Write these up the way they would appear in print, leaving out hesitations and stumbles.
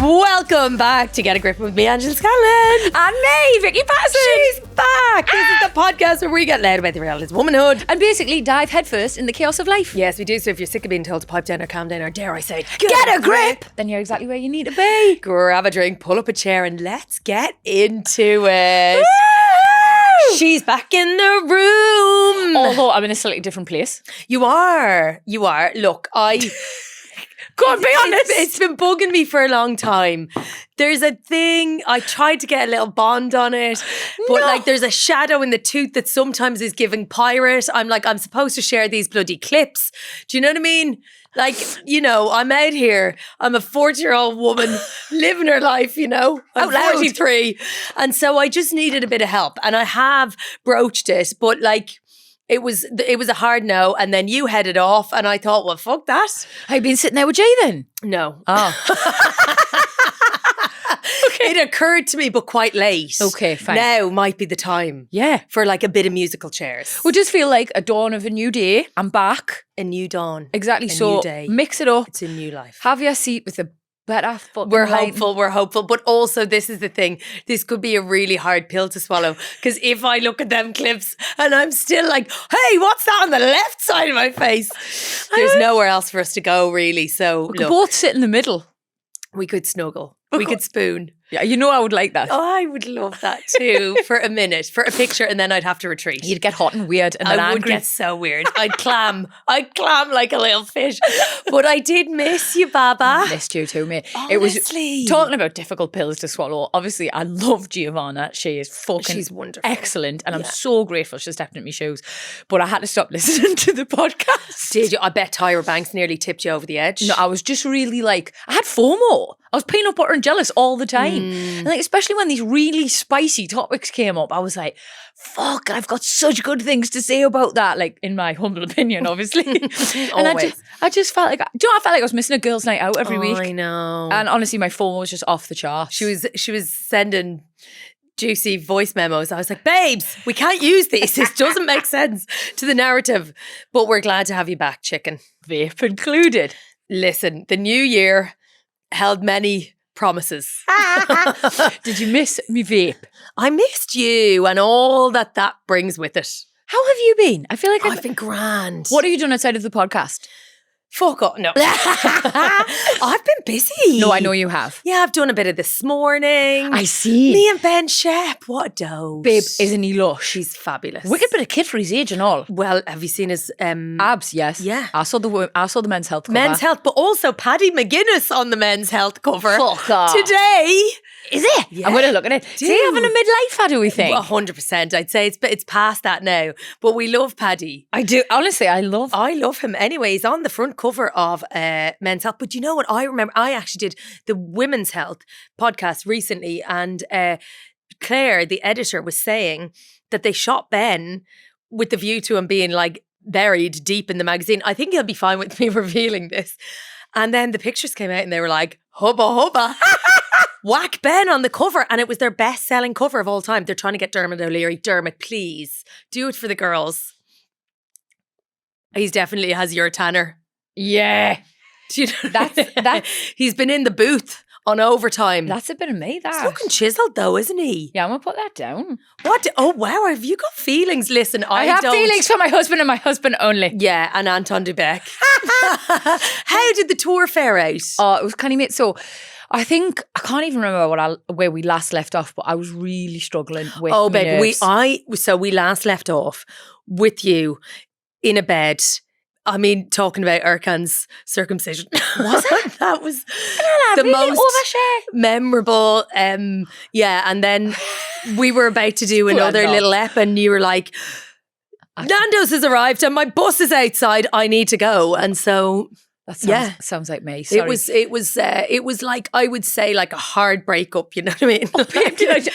Welcome back to Get a Grip with me, Angela and me, Vicky Patterson. She's back. This is the podcast where we get loud about the realities of womanhood And basically dive headfirst in the chaos of life. Yes, we do. So if you're sick of being told to pipe down or calm down, or dare I say, Get a grip, then you're exactly where you need to be. grab a drink, pull up a chair, and let's get into it. Woo! She's back in the room. Although I'm in a slightly different place. You are. Look, Go on, be honest. It's been bugging me for a long time. There's a thing, I tried to get a little bond on it, but like there's a shadow in the tooth that sometimes is giving pirate. I'm like, I'm supposed to share these bloody clips. Do you know what I mean? Like, you know, I'm out here. I'm a 40-year-old woman living her life, you know. I'm 43. And so I just needed a bit of help. And I have broached it, but like, it was a hard no, and then you headed off, and I thought, well, fuck that. Have you been sitting there with Jay then? No. Oh. Okay. It occurred to me, but quite late. Okay, fine. Now might be the time. Yeah. For like a bit of musical chairs. We just feel like a dawn of a new day. I'm back. A new dawn. Exactly. A So new day. mix it up. It's a new life. Have your seat with a better fucking We're light. hopeful. But also, this is the thing. This could be a really hard pill to swallow. Because if I look at them clips and I'm still like, hey, what's that on the left side of my face? There's nowhere else for us to go, really. So, We could both sit in the middle. we could snuggle. We could spoon. Yeah, you know I would like that. Oh, I would love that too. For a minute, for a picture, and then I'd have to retreat. You'd get hot and weird and then I would angry. get so weird. I'd clam like a little fish. But I did miss you, Baba. Missed you too, mate. Honestly. It was talking about difficult pills to swallow. Obviously, I love Giovanna. She is fucking She's wonderful. excellent. And I'm so grateful she stepped in my shoes. But I had to stop listening to the podcast. Did you? I bet Tyra Banks nearly tipped you over the edge. No, I was just really like, I had FOMO. I was peanut butter and jealous all the time. And like, especially when these really spicy topics came up, I was like, fuck, I've got such good things to say about that. Like, in my humble opinion, obviously. And I just felt like, do you know, I felt like I was missing a girls' night out every week. I know. And honestly, my FOMO was just off the charts. She was sending juicy voice memos. I was like, babes, we can't use these. This doesn't make sense to the narrative. But we're glad to have you back, chicken. Vape included. Listen, the new year held many promises. Did you miss me vape? I missed you and all that brings with it. How have you been? I feel like I've been grand. What have you done outside of the podcast? Fuck off. No. I've been busy. No, I know you have. Yeah, I've done a bit of this morning. I see. Me and Ben Shep. What a dose. Babe, isn't he lush? She's fabulous. Wicked bit of kid for his age and all. Well, have you seen his Abs, yes. Yeah. I saw the men's health cover. Men's Health, but also Paddy McGuinness on the Men's Health cover. Fuck off. Today. Is it? Yeah. I'm going to look at it. Is he having a midlife, how do we think? 100%. I'd say it's past that now. But we love Paddy. I do. Honestly, I love him. Anyway, he's on the front cover of Men's Health. But you know what? I remember I actually did the Women's Health podcast recently, and Claire, the editor, was saying that they shot Ben with the view to him being like buried deep in the magazine. I think he'll be fine with me revealing this. And then the pictures came out and they were like, hubba hubba. Whack Ben on the cover, and it was their best-selling cover of all time. They're trying to get Dermot O'Leary. Dermot, please, do it for the girls. He's definitely has your tanner. Yeah. Do you know that's he's been in the booth on overtime. That's a bit of me, that. He's looking chiseled though, isn't he? Yeah, I'm going to put that down. What? Oh, wow. Have you got feelings? Listen, I have feelings for my husband and my husband only. Yeah, and Anton Dubek. How did the tour fare out? Oh, it was kind of mate. So I think, I can't even remember where we last left off, but I was really struggling with Oh, my babe, nerves. we last left off with you in a bed. I mean, talking about Erkan's circumcision. Was it? That was the the most overshare. memorable. Yeah, and then we were about to do another little ep, and you were like, Nando's has arrived and my bus is outside. I need to go. And so That sounds like me. Sorry. it was like, I would say, like a hard breakup, you know what I mean?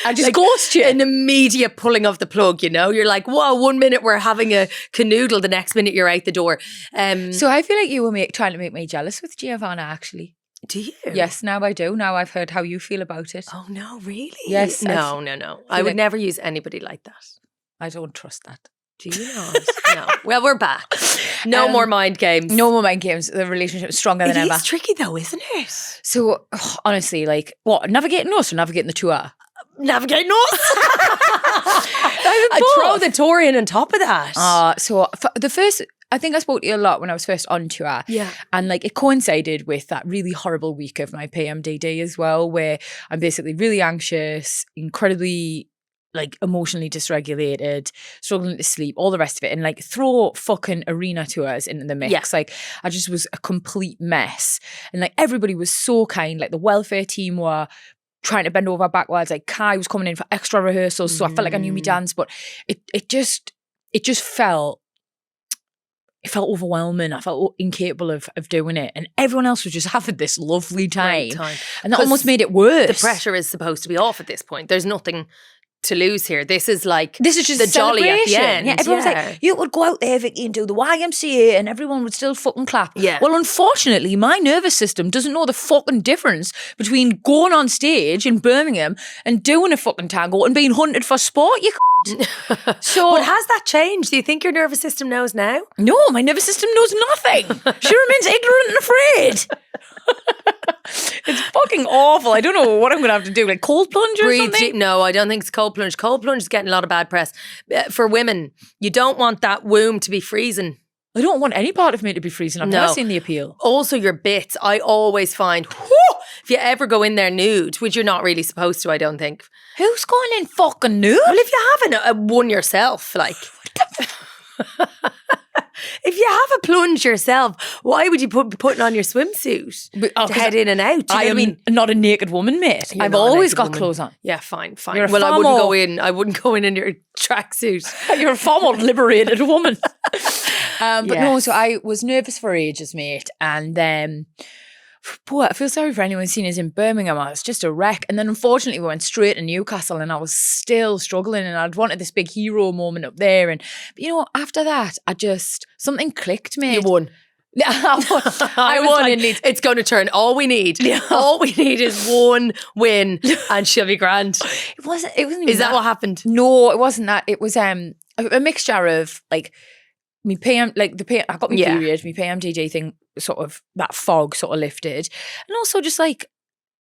I just ghost you. An immediate pulling of the plug, you know? You're like, whoa, 1 minute we're having a canoodle, the next minute you're out the door. So I feel like you were trying to make me jealous with Giovanna, actually. Do you? Yes, now I do. Now I've heard how you feel about it. Oh, no, really? Yes. No. I would never use anybody like that. I don't trust that. Do you not? No. Well, we're back. No more mind games. No more mind games. The relationship is stronger than ever. It's tricky though, isn't it? So honestly, like, what, navigating us or navigating the tour? Navigating us. I throw the tour in on top of that. So for the first, I think I spoke to you a lot when I was first on tour. Yeah. And like it coincided with that really horrible week of my PMDD as well, where I'm basically really anxious, incredibly like emotionally dysregulated, struggling to sleep, all the rest of it. And like throw fucking arena tours into the mix. Yeah. Like I just was a complete mess. And like everybody was so kind. Like the welfare team were trying to bend over backwards. Like Kai was coming in for extra rehearsals. So I felt like I knew me dance, but it just felt overwhelming. I felt incapable of doing it. And everyone else was just having this lovely time. And that almost made it worse. The pressure is supposed to be off at this point. There's nothing to lose here. This is just the jolly at the end. Yeah, everyone's like, you would go out there, Vicky, and do the YMCA and everyone would still fucking clap. Yeah. Well, unfortunately, my nervous system doesn't know the fucking difference between going on stage in Birmingham and doing a fucking tango and being hunted for sport, you So, but has that changed? Do you think your nervous system knows now? No, my nervous system knows nothing. She remains ignorant and afraid. It's fucking awful. I don't know what I'm going to have to do. Like cold plunge or Breathe something? deep. No, I don't think it's cold plunge. Cold plunge is getting a lot of bad press. For women, you don't want that womb to be freezing. I don't want any part of me to be freezing. I've never seen the appeal. Also, your bits, I always find, if you ever go in there nude, which you're not really supposed to, I don't think. Who's going in fucking nude? Well, if you haven't one yourself, like... If you have a plunge yourself, why would you be putting on your swimsuit to head in and out? I am not a naked woman, mate. I've always got clothes on. Yeah, fine. Well, I wouldn't go in your tracksuit. You're a far more liberated woman. But no, so I was nervous for ages, mate. And then, boy, I feel sorry for anyone seen us in Birmingham. I was just a wreck. And then unfortunately we went straight to Newcastle and I was still struggling and I'd wanted this big hero moment up there. And, after that, something clicked, mate. You won. I won. It's going to turn. All we need is one win and she'll be grand. It wasn't Is that what happened? No, it wasn't that. It was a mixture of like, I got my period, my PMDD thing, sort of that fog sort of lifted, and also just like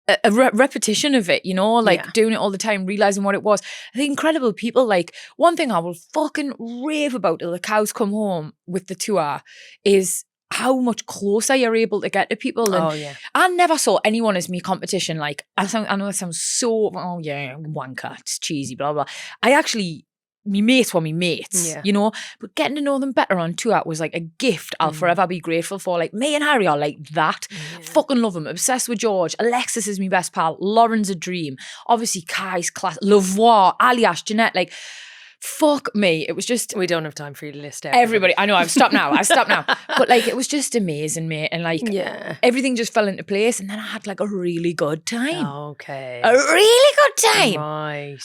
a repetition of it, doing it all the time, realizing what it was. I think incredible people. Like one thing I will fucking rave about till the cows come home with the tour is how much closer you're able to get to people. And I never saw anyone as me competition. Like I know that sounds so wanker, it's cheesy, blah blah. Me mates were me mates, but getting to know them better on tour was like a gift I'll forever be grateful for. Like me and Harry are like that. Fucking love them. Obsessed with George. Alexis is my best pal. Lauren's a dream. Obviously Kai's class. Lavoie, Aliash, Jeanette, like fuck me. It was just... We don't have time for you to list everybody. I know, I've stopped now. But like, it was just amazing, mate. And like, everything just fell into place. And then I had like a really good time. Okay. A really good time. Right.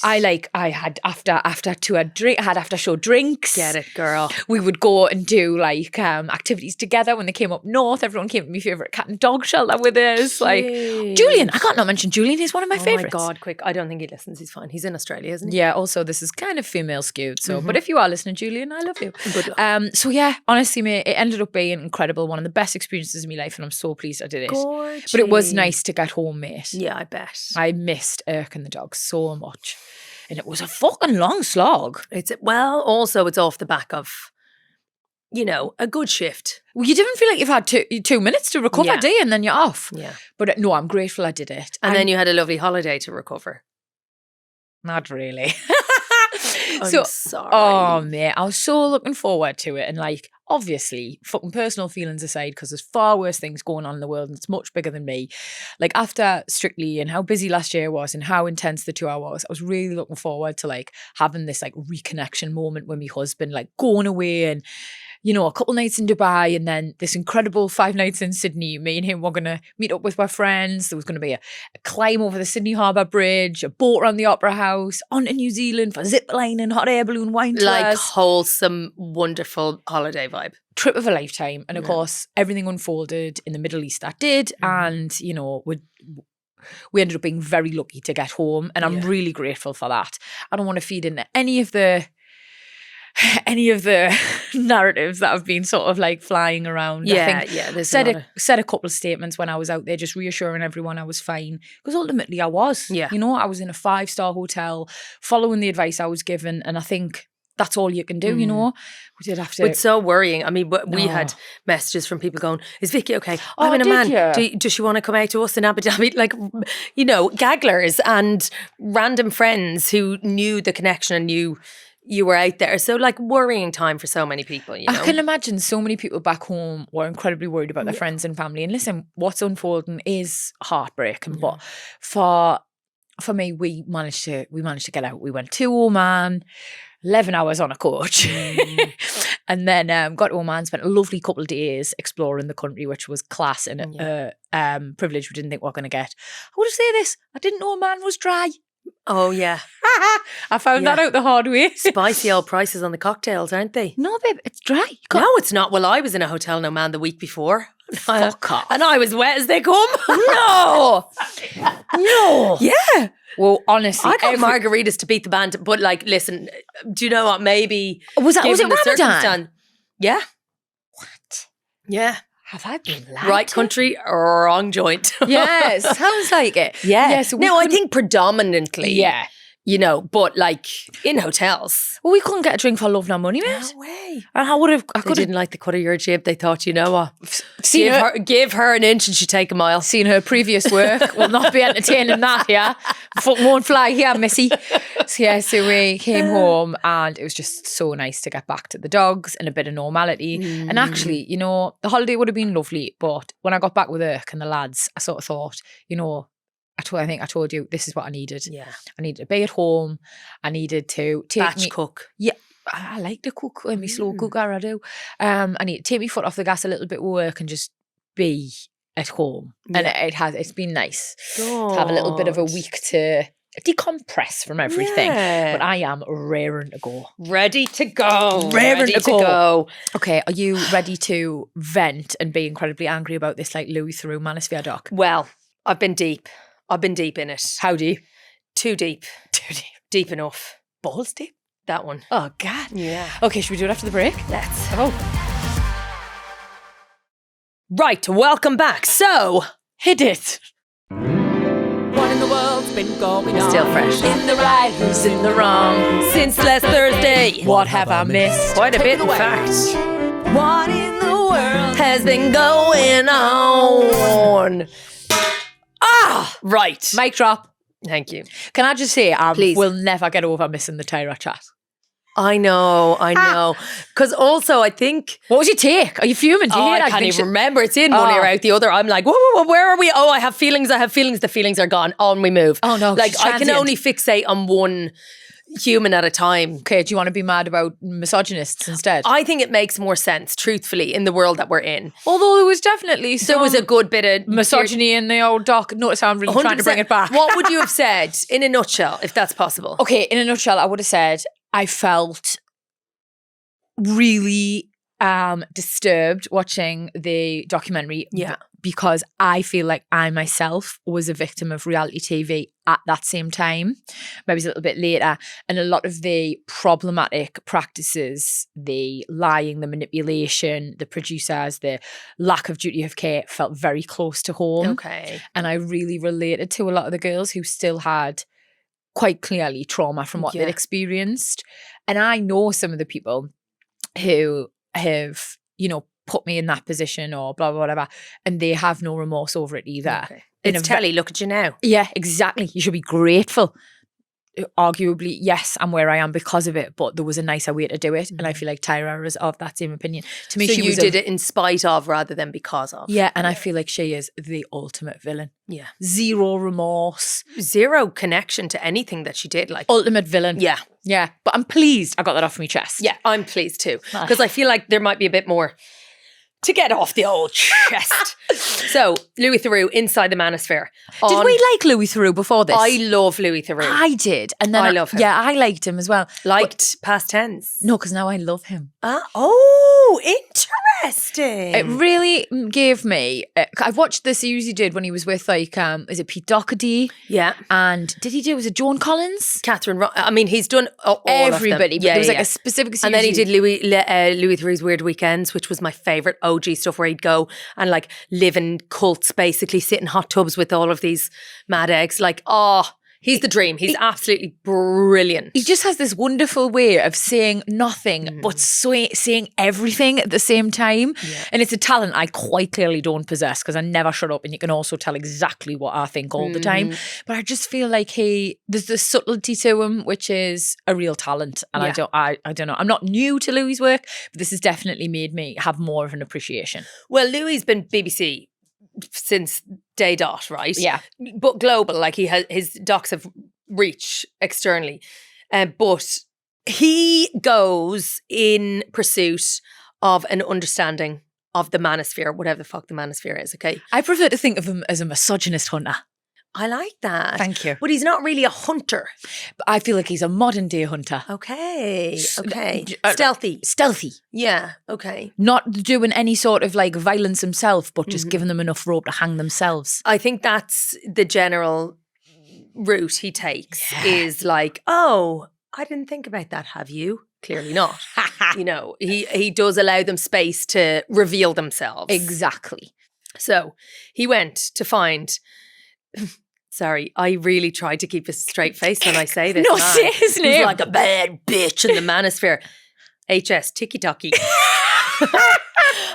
I had after tour drink, I had after show drinks. Get it, girl. We would go and do like activities together when they came up north. Everyone came to my favourite cat and dog shelter with us. Like Julian, I can't not mention Julian. He's one of my favourites. Oh my God, quick. I don't think he listens. He's fine. He's in Australia, isn't he? Yeah, also this is kind of female skewed. So, but if you are listening, Julian, I love you. Good luck. So yeah, honestly, mate, it ended up being incredible. One of the best experiences of my life, and I'm so pleased I did it. Gorgeous. But it was nice to get home, mate. Yeah, I bet. I missed Irk and the dog so much, and it was a fucking long slog. Also it's off the back of, a good shift. Well, you didn't feel like you've had 2 minutes to recover, do you? And then you're off. Yeah. But no, I'm grateful I did it. And then you had a lovely holiday to recover. Not really. I'm sorry. Oh, mate, I was so looking forward to it. And like, obviously, fucking personal feelings aside, because there's far worse things going on in the world and it's much bigger than me. Like after Strictly and how busy last year was and how intense the tour was, I was really looking forward to like having this like reconnection moment with my husband, like going away and, a couple nights in Dubai and then this incredible 5 nights in Sydney. Me and him were going to meet up with my friends. There was going to be a climb over the Sydney Harbour Bridge, a boat around the Opera House, on to New Zealand for zip lining, hot air balloon wine tours. Like wholesome, wonderful holiday vibe. Trip of a lifetime. And of course, everything unfolded in the Middle East that did. And, we ended up being very lucky to get home. And I'm really grateful for that. I don't want to feed into any of the any of the narratives that have been sort of like flying around. I think there's said a couple of statements when I was out there, just reassuring everyone I was fine, because ultimately I was. Yeah. You know, I was in a 5-star hotel, following the advice I was given, and I think that's all you can do. You know, we did have to. It's so worrying. I mean, we had messages from people going, "Is Vicky okay? Oh, I'm in a man. you? Does she want to come out to us in Abu Dhabi?" Like, you know, gagglers and random friends who knew the connection and knew you were out there. So like worrying time for so many people, you know. I can imagine so many people back home were incredibly worried about their friends and family. And listen, what's unfolding is heartbreaking. But for me, we managed to get out. We went to Oman, 11 hours on a coach. And then got to Oman, spent a lovely couple of days exploring the country, which was class and a privilege we didn't think we were going to get. I would say this, I didn't know Oman was dry. Oh, yeah. I found that out the hard way. Spicy old prices on the cocktails, aren't they? No, babe, it's dry. No, it's not. Well, I was in a hotel in Oman the week before. Fuck off. And I was wet as they come. No. No. Yeah. Well, honestly, I got margaritas to beat the band. But like, listen, do you know what? Maybe. Was it given the Ramadan? circumstance- Yeah. What? Yeah. Have I been lied Right to? country, wrong joint. Yes, sounds like it. Yeah. Yes. No, I think predominantly. Yeah. You know, but like in hotels. Well, we couldn't get a drink for love nor money, mate. No way. And I They could have didn't like the cut of your jib. They thought, you know what? seen her, Give her an inch and she'd take a mile. seen her previous work. Will not be entertaining that, yeah. Foot won't fly here, missy. So we came home and it was just so nice to get back to the dogs and a bit of normality. And actually, you know, the holiday would have been lovely, but when I got back with Irk and the lads, I sort of thought, you know, I think I told you this is what I needed. Yeah. I needed to be at home. I needed to take Batch cook. Yeah, I like to cook. I'm a slow cooker, I do. I need to take my foot off the gas a little bit with work and just be at home. And it's been nice to have a little bit of a week to decompress from everything. Yeah. But I am raring to go. Ready to go. Raring to go. go. Okay, are you ready to vent and be incredibly angry about this like Louis Theroux Manosphere doc? Well, I've been deep in it. How deep? Too deep. Too deep. Deep enough. Balls deep? That one. Oh, God. Yeah. Okay, should we do it after the break? Let's. Oh. Right, welcome back. So, Hit it. What in the world's been going on? Still fresh. In the right, who's in the wrong? since last Thursday, What have I missed? quite a Take bit it in away. fact, What in the world? has been going on. Right. Mic drop. Thank you. Can I just say, I Please. will never get over missing the Tyra chat. I know. Because also, I think. What was your take? Are you fuming? Do you hear I that? can't Think even remember. It's in one Oh. ear out the other. I'm like, whoa, where are we? Oh, I have feelings. The feelings are gone. On we move. Oh, no, Like, she's I can transient. only fixate on one human at a time. Okay, do you want to be mad about misogynists instead? I think it makes more sense, truthfully, in the world that we're in. Although there was definitely some There was a good bit of misogyny in the old doc. Notice how I'm really trying to bring it back. What would you have said in a nutshell, if that's possible? Okay, in a nutshell, I would have said I felt really disturbed watching the documentary. Yeah. Because I feel like I myself was a victim of reality TV at that same time, maybe a little bit later. And a lot of the problematic practices, the lying, the manipulation, the producers, the lack of duty of care felt very close to home. Okay. And I really related to a lot of the girls who still had quite clearly trauma from what Yeah. they'd experienced. And I know some of the people who have, you know, put me in that position or blah, blah, whatever, and they have no remorse over it either. Okay. In It's a ve- telly, look at you now. Yeah, exactly. You should be grateful. Arguably, yes, I'm where I am because of it, but there was a nicer way to do it. And I feel like Tyra is of that same opinion. To me, So she you was did it in spite of rather than because of. Yeah, and I feel like she is the ultimate villain. Yeah. Zero remorse. Zero connection to anything that she did. Like, Ultimate villain. yeah. Yeah. But I'm pleased I got that off my chest. Yeah, I'm pleased too. Because I feel like there might be a bit more to get off the old chest. So, Louis Theroux, Inside the Manosphere. Did we like Louis Theroux before this? I love Louis Theroux. I did. And then I love him. Yeah, I liked him as well. Liked past tense. No, because now I love him. Interesting. It really gave me. I've watched the series he did when he was with is it Pete Doherty? Yeah. And was it Joan Collins? I mean, he's done all Everybody. of them. But there was like a specific series. And then he did Louis Theroux's Weird Weekends, which was my favourite OG stuff, where he'd go and like live in cults, basically sit in hot tubs with all of these mad eggs. Like, he's the dream. He's absolutely brilliant. He just has this wonderful way of saying nothing but saying everything at the same time. Yeah. And it's a talent I quite clearly don't possess because I never shut up, and you can also tell exactly what I think all the time. But I just feel like there's this subtlety to him, which is a real talent. And I don't know. I'm not new to Louis's work, but this has definitely made me have more of an appreciation. Well, Louis's been BBC since day dot, right? Yeah. But global, like his docs have reach externally. But he goes in pursuit of an understanding of the manosphere, whatever the fuck the manosphere is, okay? I prefer to think of him as a misogynist hunter. I like that. Thank you. But he's not really a hunter. But I feel like he's a modern day hunter. Okay. Stealthy. Stealthy. Yeah, okay. Not doing any sort of like violence himself, but just giving them enough rope to hang themselves. I think that's the general route he takes, is like, I didn't think about that, have you? Clearly not. He does allow them space to reveal themselves. Exactly. So he went to find... Sorry, I really tried to keep a straight face when I say this. No, say his name. He's like a bad bitch in the manosphere. HS, tiki-taki.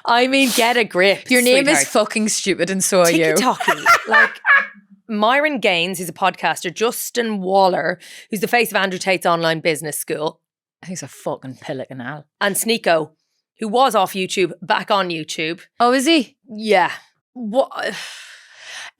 I mean, get a grip. Your name sweetheart. is fucking stupid and so are you. Tiki-taki. Like, Myron Gaines, who's a podcaster, Justin Waller, who's the face of Andrew Tate's online business school, He's a fucking pelican, Al. and Sneeko, who was off YouTube, back on YouTube. Oh, is he? Yeah. What?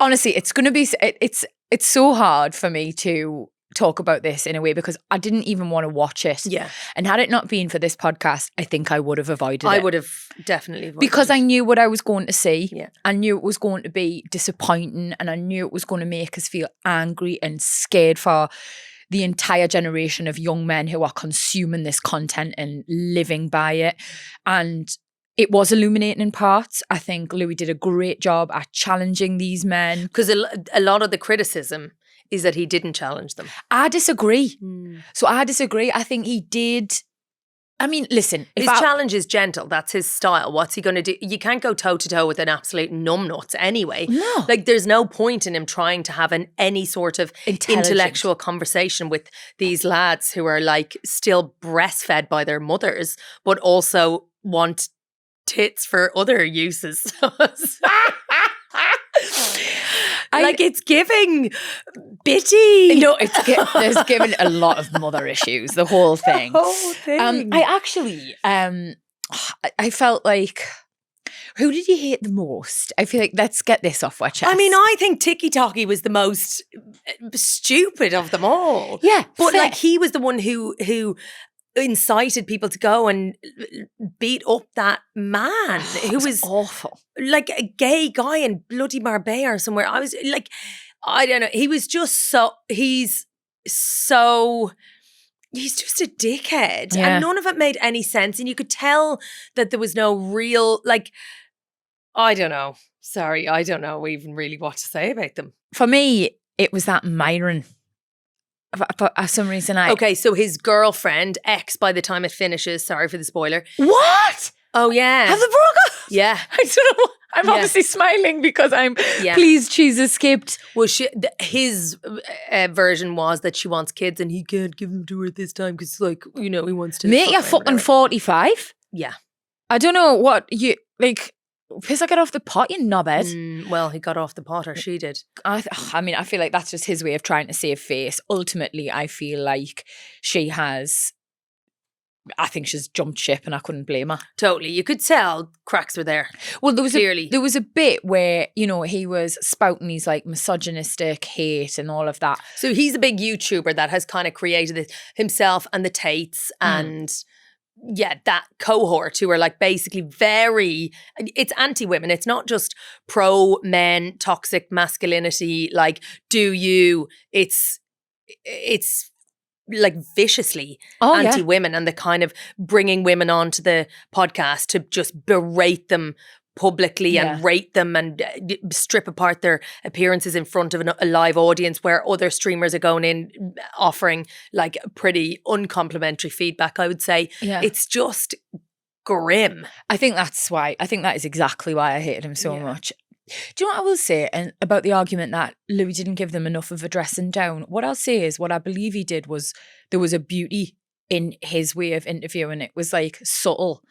Honestly, it's going to be, it's so hard for me to talk about this in a way because I didn't even want to watch it. Yeah. And had it not been for this podcast, I think I would have avoided it. I would have definitely avoided because it. I knew what I was going to see. Yeah. I knew it was going to be disappointing, and I knew it was going to make us feel angry and scared for the entire generation of young men who are consuming this content and living by it. And it was illuminating in parts. I think Louis did a great job at challenging these men. Because a lot of the criticism is that he didn't challenge them. I disagree. So I disagree. I think he did. I mean, listen. His challenge is gentle. That's his style. What's he going to do? You can't go toe to toe with an absolute numbnuts anyway. No. Like, there's no point in him trying to have any sort of Intelligent. intellectual conversation with these lads who are like still breastfed by their mothers, but also want tits for other uses. It's giving bitty. No, there's given a lot of mother issues, the whole thing. The whole thing. I actually, I felt like, who did you hate the most? I feel like, let's get this off our chest. I mean, I think Tiki Taki was the most stupid of them all. Yeah, But fair. like, he was the one who incited people to go and beat up that man who was awful. Like a gay guy in bloody Marbella or somewhere. I was like, I don't know. He was just he's just a dickhead. Yeah. And none of it made any sense. And you could tell that there was no real, like, I don't know. Sorry, I don't know even really what to say about them. For me, it was that Myron. For some reason, Okay, so his girlfriend, ex, by the time it finishes, sorry for the spoiler. What? Oh, yeah. Have they broke up? Yeah. I don't know. I'm Yeah. obviously smiling because I'm Yeah. pleased she's escaped. Well, his version was that she wants kids and he can't give them to her at this time because, like, he wants to. Mate, fuck you're her, fucking whatever. 45. Yeah. I don't know what you, like, piss I get off the pot, you knobhead. Well, he got off the pot, or she did. I feel like that's just his way of trying to save face. Ultimately, I feel like I think she's jumped ship and I couldn't blame her. Totally. You could tell cracks were there. Well, there was Clearly. there was a bit where, he was spouting these like misogynistic hate and all of that. So he's a big YouTuber that has kind of created it himself and the Tates and that cohort who are like basically it's anti-women. It's not just pro-men, toxic masculinity, like it's like viciously anti-women, and the kind of bringing women onto the podcast to just berate them publicly and rate them and strip apart their appearances in front of a live audience where other streamers are going in offering like pretty uncomplimentary feedback, I would say. It's just grim. I think that is exactly why I hated him so much. Do you know what I will say about the argument that Louis didn't give them enough of a dressing down? What I'll say is what I believe he did was there was a beauty in his way of interviewing. It was like subtle,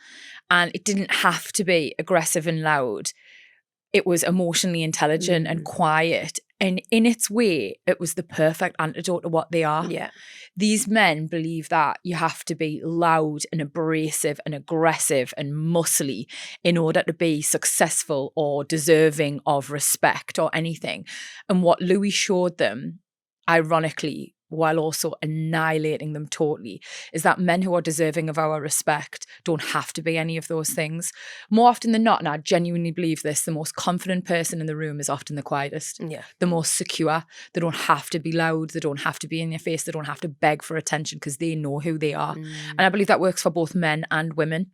and it didn't have to be aggressive and loud. It was emotionally intelligent and quiet. And in its way, it was the perfect antidote to what they are. Yeah. These men believe that you have to be loud and abrasive and aggressive and muscly in order to be successful or deserving of respect or anything. And what Louis showed them, ironically, while also annihilating them totally, is that men who are deserving of our respect don't have to be any of those things. More often than not, and I genuinely believe this, the most confident person in the room is often the quietest, the most secure. They don't have to be loud. They don't have to be in your face. They don't have to beg for attention because they know who they are. And I believe that works for both men and women.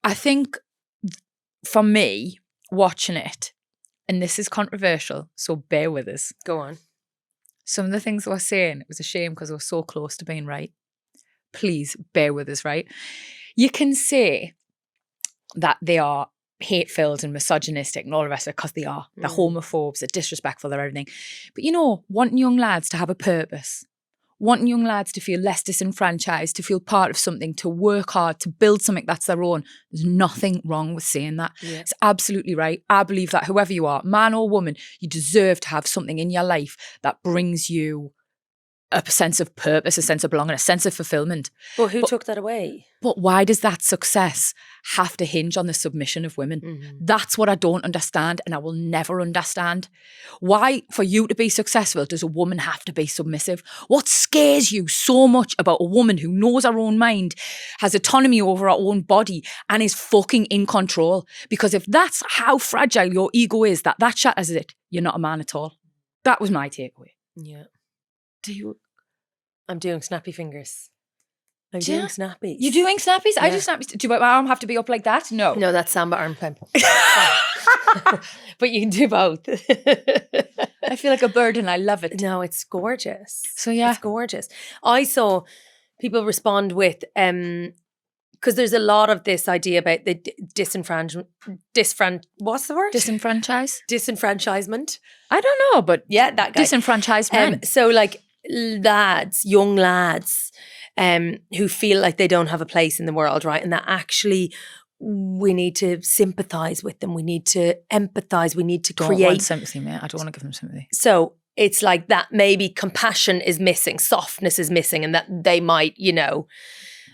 I think for me, watching it, and this is controversial, so bear with us. Go on. Some of the things I was saying, it was a shame because I was so close to being right. Please bear with us, right? You can say that they are hate-filled and misogynistic and all the rest of it because they are. They're homophobes, they're disrespectful, they're everything. But you know, wanting young lads to have a purpose, wanting young lads to feel less disenfranchised, to feel part of something, to work hard, to build something that's their own. There's nothing wrong with saying that. Yeah. It's absolutely right. I believe that whoever you are, man or woman, you deserve to have something in your life that brings you a sense of purpose, a sense of belonging, a sense of fulfillment. Well, who took that away? But why does that success have to hinge on the submission of women? That's what I don't understand, and I will never understand. Why, for you to be successful, does a woman have to be submissive? What scares you so much about a woman who knows her own mind, has autonomy over her own body, and is fucking in control? Because if that's how fragile your ego is, that shatters it, you're not a man at all. That was my takeaway. Yeah. I'm doing snappy fingers. I'm doing snappies. You're doing snappies? Yeah. I do snappies. Do my arm have to be up like that? No. No, that's samba arm pump. But you can do both. I feel like a bird and I love it. No, it's gorgeous. So yeah. It's gorgeous. I saw people respond with, because there's a lot of this idea about the what's the word? Disenfranchisement. I don't know, but yeah, that guy. Disenfranchisement. So like lads, young lads, who feel like they don't have a place in the world, right? And that actually we need to sympathise with them. We need to empathise. We need to create. Don't want sympathy, mate. I don't want to give them sympathy. So it's like that maybe compassion is missing, softness is missing, and that they might,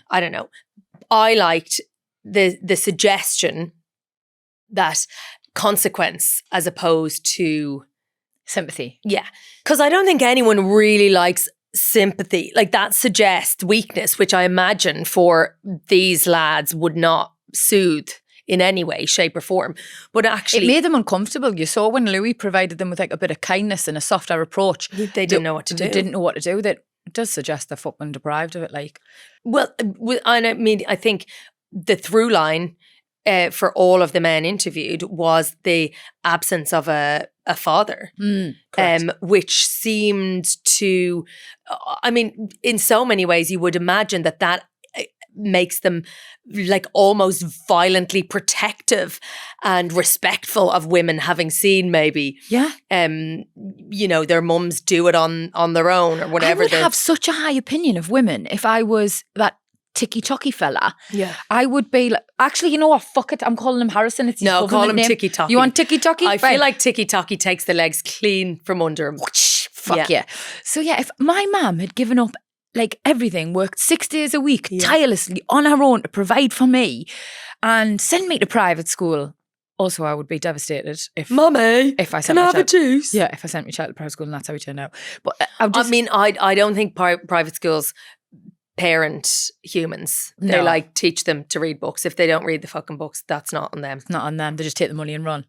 I don't know. I liked the suggestion that consequence as opposed to sympathy. Yeah. Because I don't think anyone really likes sympathy. Like that suggests weakness, which I imagine for these lads would not soothe in any way, shape or form. But actually, it made them uncomfortable. You saw when Louis provided them with like a bit of kindness and a softer approach. They didn't know what to do. They didn't know what to do. That does suggest they're fucking deprived of it. Like, well, I mean, I think the through line for all of the men interviewed was the absence of a father, which seemed to, I mean, in so many ways, you would imagine that makes them like almost violently protective and respectful of women, having seen maybe, their mums do it on their own or whatever. I would have such a high opinion of women if I was that ticky-tocky fella. Yeah. I would be like, actually, you know what? Fuck it. I'm calling him Harrison. It's his call him ticky-tocky. You want ticky-tocky? I feel like ticky-tocky takes the legs clean from under him. Fuck yeah. So yeah, if my mum had given up like everything, worked 6 days a week, tirelessly on her own to provide for me and send me to private school. Also, I would be devastated if Mummy, if I sent can I have a juice? Yeah, if I sent my child to private school and that's how he turned out. But I don't think private schools parent humans. They No. like teach them to read books. If they don't read the fucking books, that's not on them. Not on them. They just take the money and run.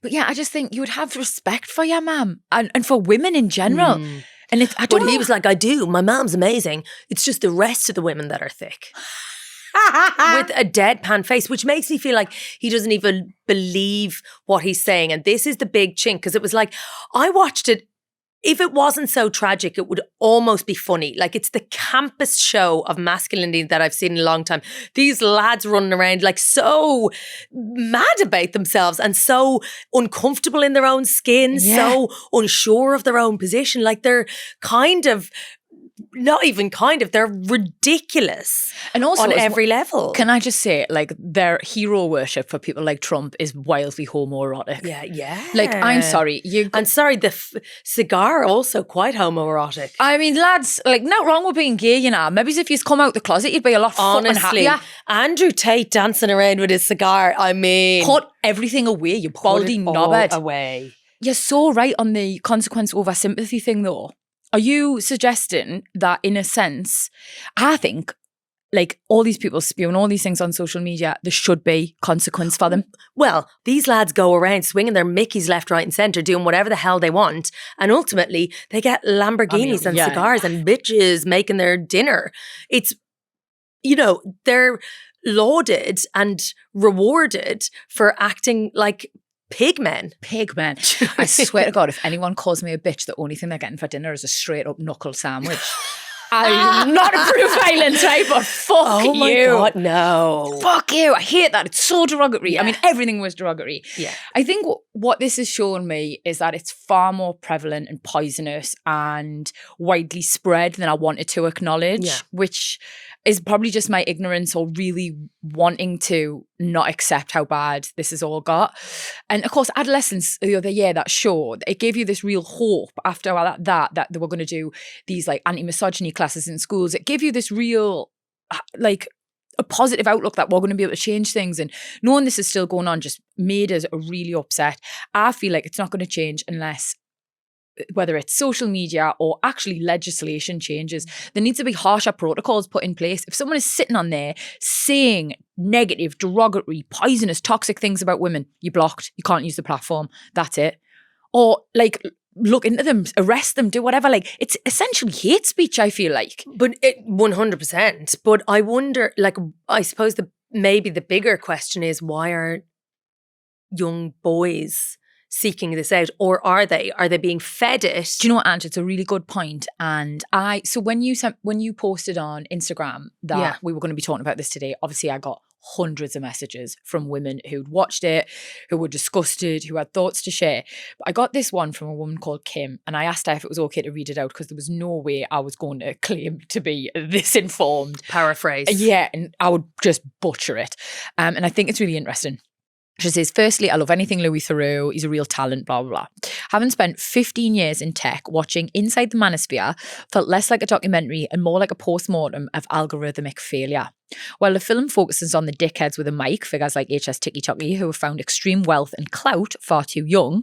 But yeah, I just think you would have respect for your mum and for women in general. And if I don't But he know- was like, I do. My mom's amazing. It's just the rest of the women that are thick. With a deadpan face, which makes me feel like he doesn't even believe what he's saying. And this is the big chink, because it was like, I watched it. If it wasn't so tragic, it would almost be funny. Like, it's the campus show of masculinity that I've seen in a long time. These lads running around like so mad about themselves and so uncomfortable in their own skin, so unsure of their own position. Like, they're kind of, not even kind of, they're ridiculous and also on every level. Can I just say, like, their hero worship for people like Trump is wildly homoerotic. Yeah. Like, I'm sorry. And sorry, the cigar also quite homoerotic. I mean, lads, like, not wrong with being gay, you know. Maybe if you'd come out the closet, you'd be a lot fucking Honestly, happier. Andrew Tate dancing around with his cigar, I mean. Put everything away, you put baldy it all knobhead. away. You're so right on the consequence over sympathy thing, though. Are you suggesting that, in a sense, I think, like, all these people spewing all these things on social media, there should be consequence for them? Well, these lads go around swinging their Mickeys left, right and centre, doing whatever the hell they want. And ultimately, they get Lamborghinis and cigars and bitches making their dinner. It's, you know, they're lauded and rewarded for acting like pigmen. Pigmen. I swear to God, if anyone calls me a bitch, the only thing they're getting for dinner is a straight up knuckle sandwich. I'm not approve violence, right? But fuck you. Oh my God, no. Fuck you. I hate that. It's so derogatory. Yeah. I mean, everything was derogatory. Yeah. I think what this has shown me is that it's far more prevalent and poisonous and widely spread than I wanted to acknowledge, which is probably just my ignorance or really wanting to not accept how bad this has all got. And of course, adolescence the other year, that show, it gave you this real hope after that they were going to do these like anti-misogyny classes in schools. It gave you this real, like, a positive outlook that we're going to be able to change things. And knowing this is still going on just made us really upset. I feel like it's not going to change unless, whether it's social media or actually legislation changes, there needs to be harsher protocols put in place. If someone is sitting on there saying negative, derogatory, poisonous, toxic things about women, you're blocked. You can't use the platform. That's it. Or like, look into them, arrest them, do whatever. Like, it's essentially hate speech, I feel like. But 100%. But I wonder, like, I suppose maybe the bigger question is, why are young boys seeking this out, or are they being fed it? Do you know what, Ange? It's a really good point. And so when you posted on Instagram that we were going to be talking about this today, obviously I got hundreds of messages from women who'd watched it, who were disgusted, who had thoughts to share. But I got this one from a woman called Kim, and I asked her if it was okay to read it out because there was no way I was going to claim to be this informed. Paraphrase. Yeah, and I would just butcher it. And I think it's really interesting. She says, firstly, I love anything Louis Theroux. He's a real talent, blah, blah, blah. Having spent 15 years in tech, watching Inside the Manosphere felt less like a documentary and more like a post-mortem of algorithmic failure. While the film focuses on the dickheads with a mic, figures like HS Tiki Toki, who have found extreme wealth and clout far too young,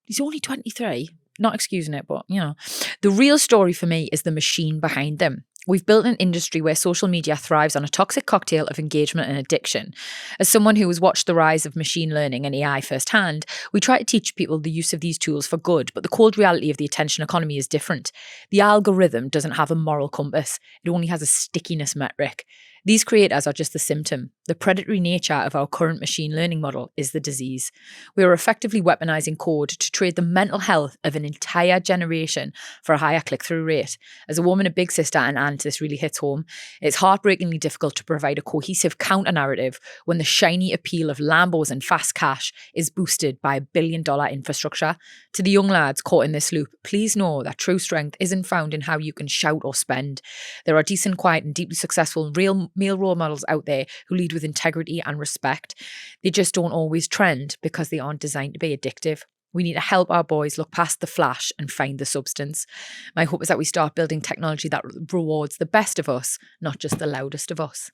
he's only 23. Not excusing it, but, you know. The real story for me is the machine behind them. We've built an industry where social media thrives on a toxic cocktail of engagement and addiction. As someone who has watched the rise of machine learning and AI firsthand, we try to teach people the use of these tools for good, but the cold reality of the attention economy is different. The algorithm doesn't have a moral compass. It only has a stickiness metric. These creators are just the symptom. The predatory nature of our current machine learning model is the disease. We are effectively weaponizing code to trade the mental health of an entire generation for a higher click-through rate. As a woman, a big sister and aunt, this really hits home. It's heartbreakingly difficult to provide a cohesive counter-narrative when the shiny appeal of Lambos and fast cash is boosted by $1 billion infrastructure. To the young lads caught in this loop, please know that true strength isn't found in how you can shout or spend. There are decent, quiet and deeply successful real male role models out there who lead with integrity and respect. They just don't always trend because they aren't designed to be addictive. We need to help our boys look past the flash and find the substance. My hope is that we start building technology that rewards the best of us, not just the loudest of us.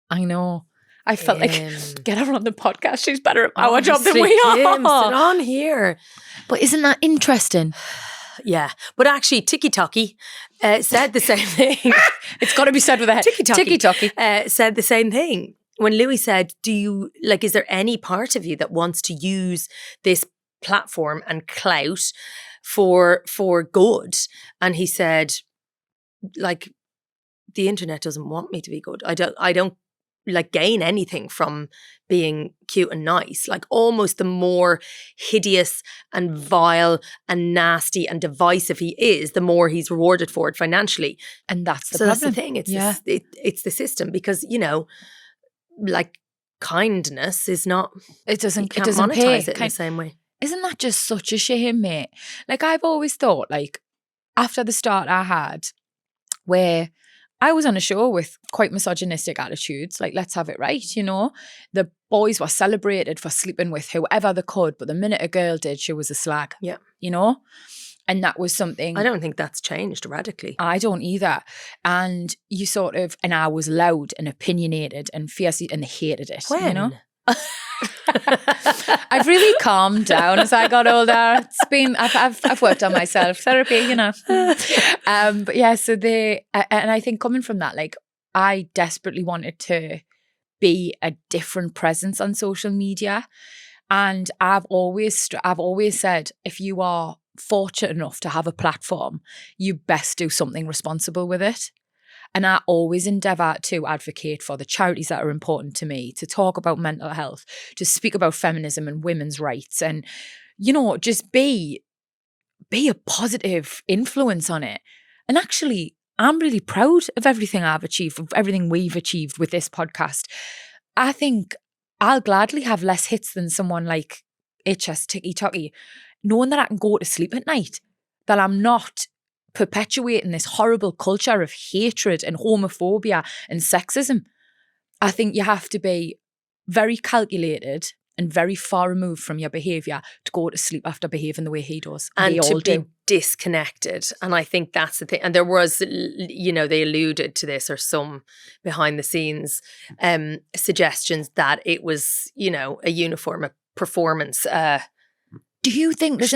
I know. I felt like, get her on the podcast. She's better at our job than we are. Kim, sit on here. But isn't that interesting? Yeah. But actually, Tiki Toki said the same thing. It's got to be said with a head. Tiki Toki. Said the same thing. When Louis said, is there any part of you that wants to use this platform and clout for good? And he said, like, the internet doesn't want me to be good. I don't like gain anything from being cute and nice. Like, almost the more hideous and vile and nasty and divisive he is, the more he's rewarded for it financially. And that's the So problem. that's the thing. It's the system, because, you know, like, kindness is not. It doesn't monetize pay. it in the same way. Isn't that just such a shame, mate? Like, I've always thought, like, after the start I had, where I was on a show with quite misogynistic attitudes, like, let's have it right, you know? The boys were celebrated for sleeping with whoever they could, but the minute a girl did, she was a slag. Yeah. You know? And that was something. I don't think that's changed radically. I don't either. And you sort of, and I was loud and opinionated and fierce and hated it. When? You know? I've really calmed down as I got older. It's been, I've worked on myself, therapy, you know. But yeah, so and I think coming from that, like, I desperately wanted to be a different presence on social media. And I've always said, if you are fortunate enough to have a platform, you best do something responsible with it. And I always endeavour to advocate for the charities that are important to me, to talk about mental health, to speak about feminism and women's rights, and, you know, just be a positive influence on it. And actually, I'm really proud of everything I've achieved, of everything we've achieved with this podcast. I think I'll gladly have less hits than someone like HS Tiki Toki, knowing that I can go to sleep at night, that I'm not perpetuating this horrible culture of hatred and homophobia and sexism. I think you have to be very calculated and very far removed from your behaviour to go to sleep after behaving the way he does. And they all to be do. disconnected. And I think that's the thing. And there was, you know, they alluded to this, or some behind the scenes suggestions that it was, you know, a uniform, a performance. Do you think there's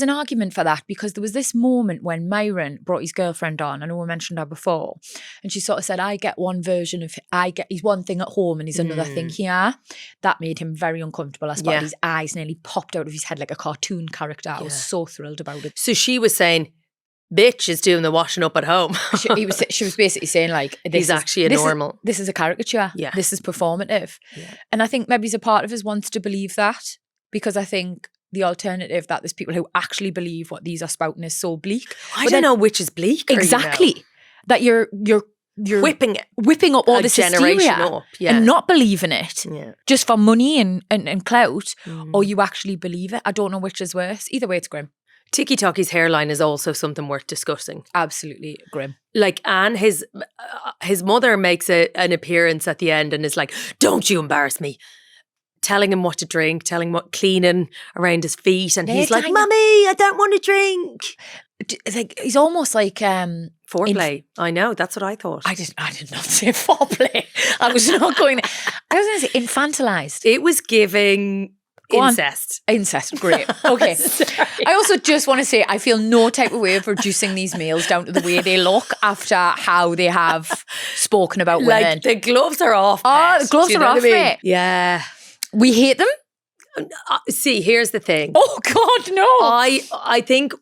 an argument for that? Because there was this moment when Myron brought his girlfriend on. I know we mentioned her before, and she sort of said, he's one thing at home and he's another thing here. That made him very uncomfortable. I spotted his eyes nearly popped out of his head like a cartoon character. I was so thrilled about it. So she was saying, bitch is doing the washing up at home. She was basically saying, like, this is a caricature. Yeah. This is performative. Yeah. And I think maybe a part of us wants to believe that, because I think the alternative, that there's people who actually believe what these are spouting is so bleak. I don't know which is bleak. Exactly. You know. That you're whipping up all this hysteria and not believing it just for money and clout, or you actually believe it. I don't know which is worse. Either way, it's grim. Tiki Toki's hairline is also something worth discussing. Absolutely grim. Like, Anne, his mother makes an appearance at the end and is like, "Don't you embarrass me." Telling him what to drink, cleaning around his feet, and he's like, "Mummy, I don't want to drink." It's like, he's almost like foreplay. I know, that's what I thought. I did not say foreplay. I was not going. I was going to say infantilized. It was giving incest. Incest, great. Okay. I also just want to say, I feel no type of way of reducing these males down to the way they look after how they have spoken about women. Like, the gloves are off. Oh, the gloves are off, mate. Yeah. We hate them. See, here's the thing. Oh God, no. I think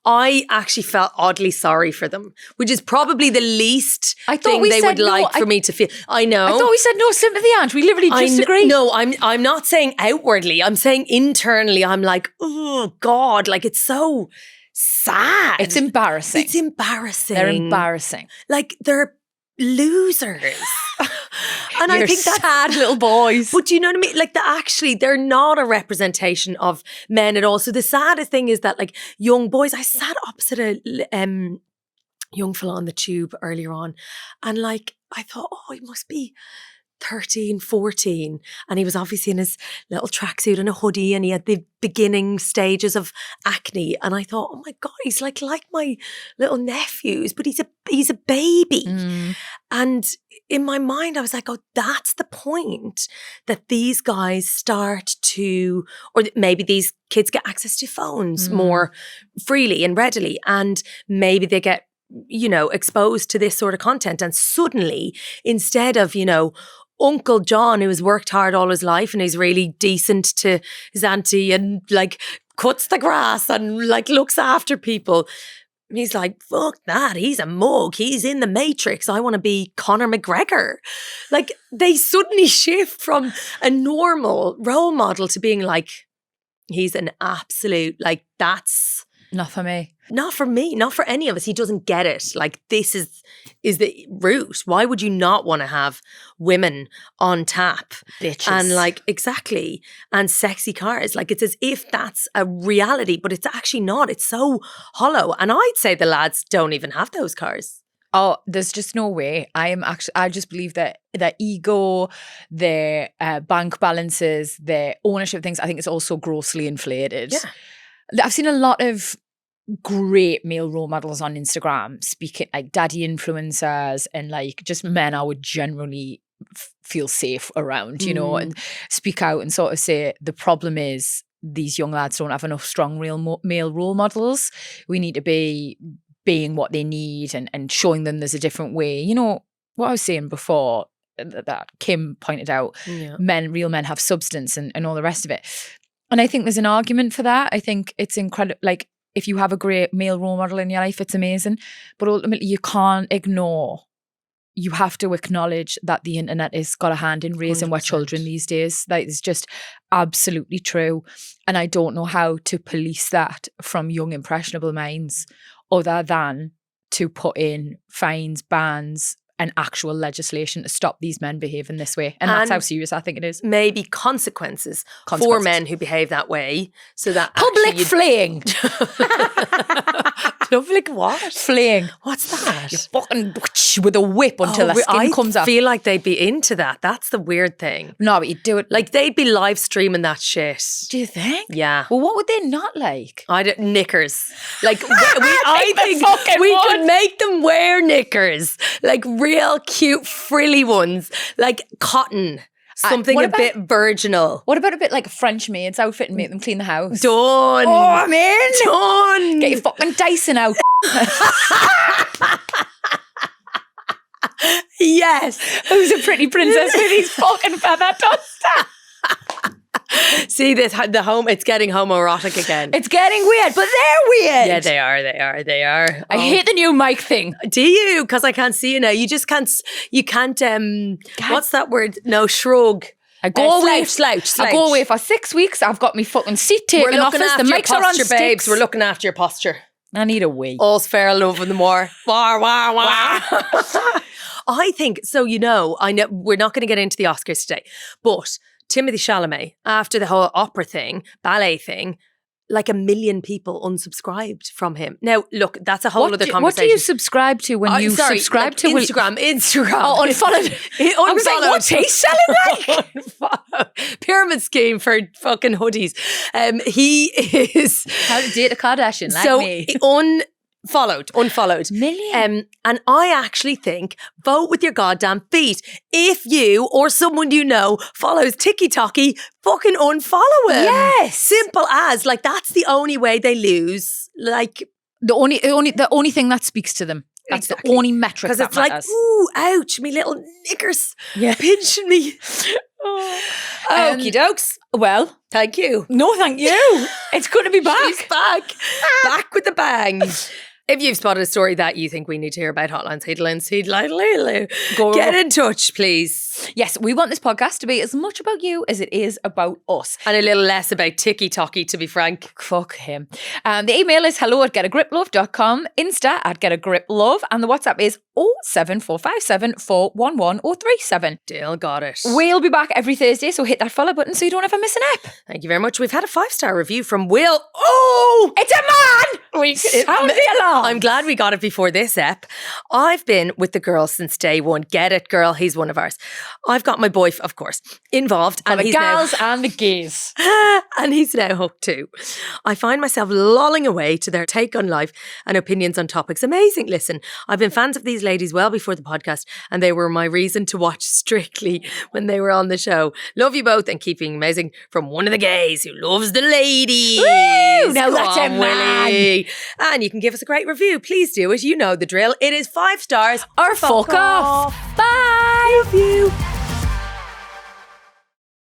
I actually felt oddly sorry for them, which is probably the least thing they would like for me to feel. I know. I thought we said no sympathy, Aunt. We literally disagree. No, I'm not saying outwardly. I'm saying internally. I'm like, oh God, like, it's so sad. It's embarrassing. They're embarrassing. Like, they're losers. And I think that's sad little boys. But do you know what I mean? Like, they're not a representation of men at all. So the saddest thing is that, like, young boys, I sat opposite a young fella on the tube earlier on, and, like, I thought, oh, he must be 13, 14. And he was obviously in his little tracksuit and a hoodie, and he had the beginning stages of acne. And I thought, oh my God, he's like my little nephews, but he's a baby. And in my mind, I was like, oh, that's the point, that these guys start to, or maybe these kids get access to phones more freely and readily, and maybe they get, exposed to this sort of content. And suddenly, instead of, Uncle John, who has worked hard all his life and who's really decent to his auntie and like cuts the grass and like looks after people, he's like, fuck that. He's a mug. He's in the Matrix. I want to be Conor McGregor. Like, they suddenly shift from a normal role model to being like, he's an absolute, like, that's Not for me. Not for me, not for any of us. He doesn't get it. Like, this is the route. Why would you not want to have women on tap? Bitches. And like, exactly. And sexy cars. Like, it's as if that's a reality, but it's actually not. It's so hollow. And I'd say the lads don't even have those cars. Oh, there's just no way. I just believe that their ego, their bank balances, their ownership of things, I think it's also grossly inflated. Yeah. I've seen a lot of great male role models on Instagram speaking, like daddy influencers and like just men I would generally feel safe around, you know, and speak out and sort of say the problem is these young lads don't have enough strong real male role models. We need to be being what they need and showing them there's a different way. You know, what I was saying before that Kim pointed out, real men have substance and all the rest of it. And I think there's an argument for that. I think it's incredible. Like, if you have a great male role model in your life, it's amazing. But ultimately, you can't ignore. You have to acknowledge that the internet has got a hand in raising 100%. our children these days. That is just absolutely true. And I don't know how to police that from young, impressionable minds other than to put in fines, bans, and actual legislation to stop these men behaving this way. And that's how serious I think it is. Maybe consequences for men who behave that way. So that Public fleeing. Public what? Fleeing. What's that? You fucking with a whip until the skin comes up. I feel like they'd be into that. That's the weird thing. No, but you do it. Like, they'd be live streaming that shit. Do you think? Yeah. Well, what would they not like? Knickers. Like, I think we could make them wear knickers. Like, real cute frilly ones. Like cotton. Something a bit virginal. What about a bit like a French maid's outfit and make them clean the house? Done. Oh, I'm in. Done. Get your fucking Dyson out. Yes. Who's a pretty princess with his fucking feather duster? See this, the home, it's getting homoerotic again. It's getting weird, but they're weird. Yeah, they are. I hate the new mic thing. Do you? Because I can't see you now. You just can't, what's that word? No, shrug. I go away. Slouch. I go away for 6 weeks. I've got my fucking seat taken off us. The mics are on sticks. Babes. We're looking after your posture. I need a wee. All's fair love in the more. Wah, wah, wah. I think, so I know we're not going to get into the Oscars today, but Timothée Chalamet, after the whole opera thing, ballet thing, like 1 million people unsubscribed from him. Now, look, that's a whole other conversation. What do you subscribe to when you subscribe to Instagram? Oh, unfollowed. I was like, what's he selling like? Pyramid scheme for fucking hoodies. He is... How to date a Kardashian like me. Unfollowed. Million. And I actually think, vote with your goddamn feet. If you or someone you know follows TikToky, fucking unfollow him. Yes. Simple as. Like, that's the only way they lose. Like, the only thing that speaks to them. That's exactly. The only metric that matters. Because it's like, ooh, ouch, me little knickers pinching me. Okie dokes. Well, thank you. No, thank you. It's good to be back. She's back. Back with the bang. If you've spotted a story that you think we need to hear about, hotlines, headlines, get in touch, please. Yes, we want this podcast to be as much about you as it is about us. And a little less about TikToky, to be frank. Fuck him. The email is hello@getagriplove.com, Insta @getagriplove, and the WhatsApp is 07457 411 037. Deal, got it. We'll be back every Thursday, so hit that follow button so you don't ever miss an ep. Thank you very much. We've had a 5-star review from Will. Oh! It's a man! We sound the alarm. I'm glad we got it before this ep. I've been with the girl since day one. Get it, girl? He's one of ours. I've got my boy, of course, involved. And the he's gals and the gays. and he's now hooked too. I find myself lolling away to their take on life and opinions on topics. Amazing. Listen, I've been fans of these ladies well before the podcast, and they were my reason to watch Strictly when they were on the show. Love you both and keep being amazing from one of the gays who loves the ladies. Woo! Now Go that's a on, man. Willie. And you can give us a great review. Please do it. You know the drill. It is 5 stars Or fuck off. Bye. Love you.